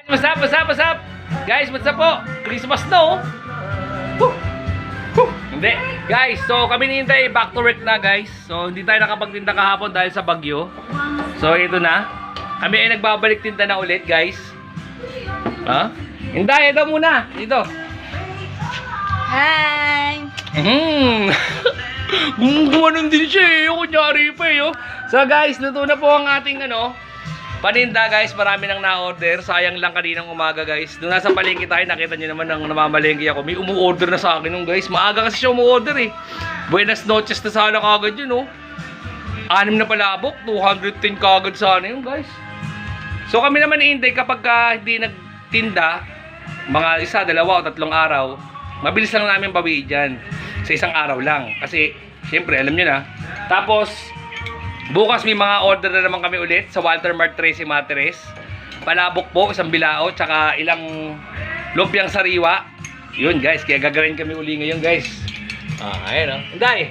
What's up, what's up, what's up? Guys, what's up po? Christmas na oh. Woo! Woo! Hindi. Guys, so kami nihintay back to work na guys. So hindi tayo nakapagtinda kahapon dahil sa bagyo. So ito na. Kami ay nagbabalik tinda na ulit guys. Ha? Hinday, ito muna. Dito. Hi! Gumanon din siya eh. Kunyari pa eh. Oh. So guys, luto na po ang ating paninda guys. Marami nang na-order. Sayang lang kaninang umaga guys. Doon nasa palengke tayo. Nakita nyo naman nang namamalengke ako. May umu-order na sa akin nung guys. Maaga kasi siya umu-order eh. Buenas noches na sana kagad yun oh. 6 na palabok. 210 kagad sana yun guys. So kami naman hindi kapag hindi nagtinda, mga 1, 2 o 3 araw, mabilis lang namin bawiin dyan. Sa isang araw lang. Kasi syempre alam nyo na. Tapos bukas may mga order na naman kami ulit sa Walter Mart 13 Materes. Palabok po, isang bilao, tsaka ilang lumpiang sariwa. Yun guys, kaya gagawin kami uli ngayon guys. Ayun o. Hinday!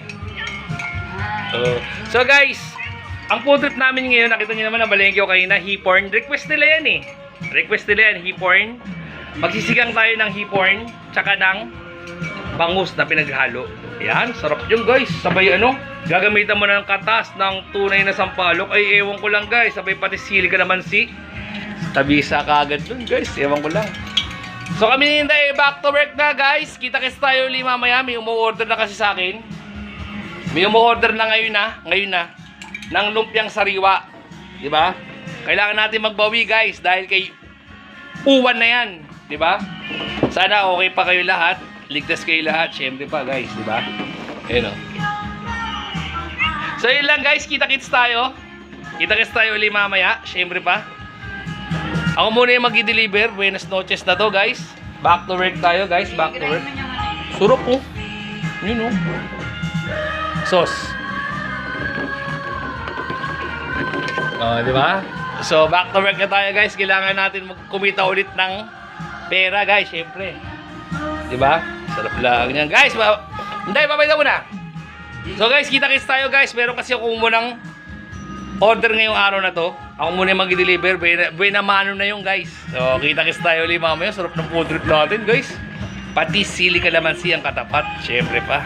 So guys, ang food trip namin ngayon, nakita nyo naman na balengke ko kanina, hipporn. Request nila yan eh. Request nila yan, hipporn. Magsisigang tayo ng hipporn, tsaka ng bangus na pinaghalo. Yan, sarap yung guys. Sabay gagamitan mo na ng katas ng tunay na sampalok. Ay, ewan ko lang guys. Sabay pati sili ka naman tabisa ka agad dun guys. Ewan ko lang. So kami hindi back to work na guys. Kita-kits tayo ulit mamaya. May umu-order na kasi sa akin. May umu-order na ngayon na. Ng lumpiang sariwa. Diba? Kailangan natin magbawi guys. Dahil kay uwan na yan. Diba? Sana okay pa kayo lahat. Ligtas kayo lahat. Siyempre pa guys. Diba? Ayun o. So yun lang guys, kita-kits tayo. Kita-kits tayo ulit mamaya. Siyempre pa. Ako muna yung mag-i-deliver. Buenas noches na to guys. Back to work tayo guys. Back to work. Surop po. Yun o. Sauce. Di ba? So back to work na tayo guys. Kailangan natin kumita ulit ng pera guys. Siyempre. Di ba? Sarap lang yan guys. Hindi, papayta mo na. So guys, kita-kits tayo guys. Meron kasi ako munang order ngayong araw na to. Ako muna yung mag-deliver. Buena mano na yung guys. So kita-kits tayo ulit mamaya. Sarap ng food trip natin guys. Pati sili kalamansi ang katapat. Siyempre pa.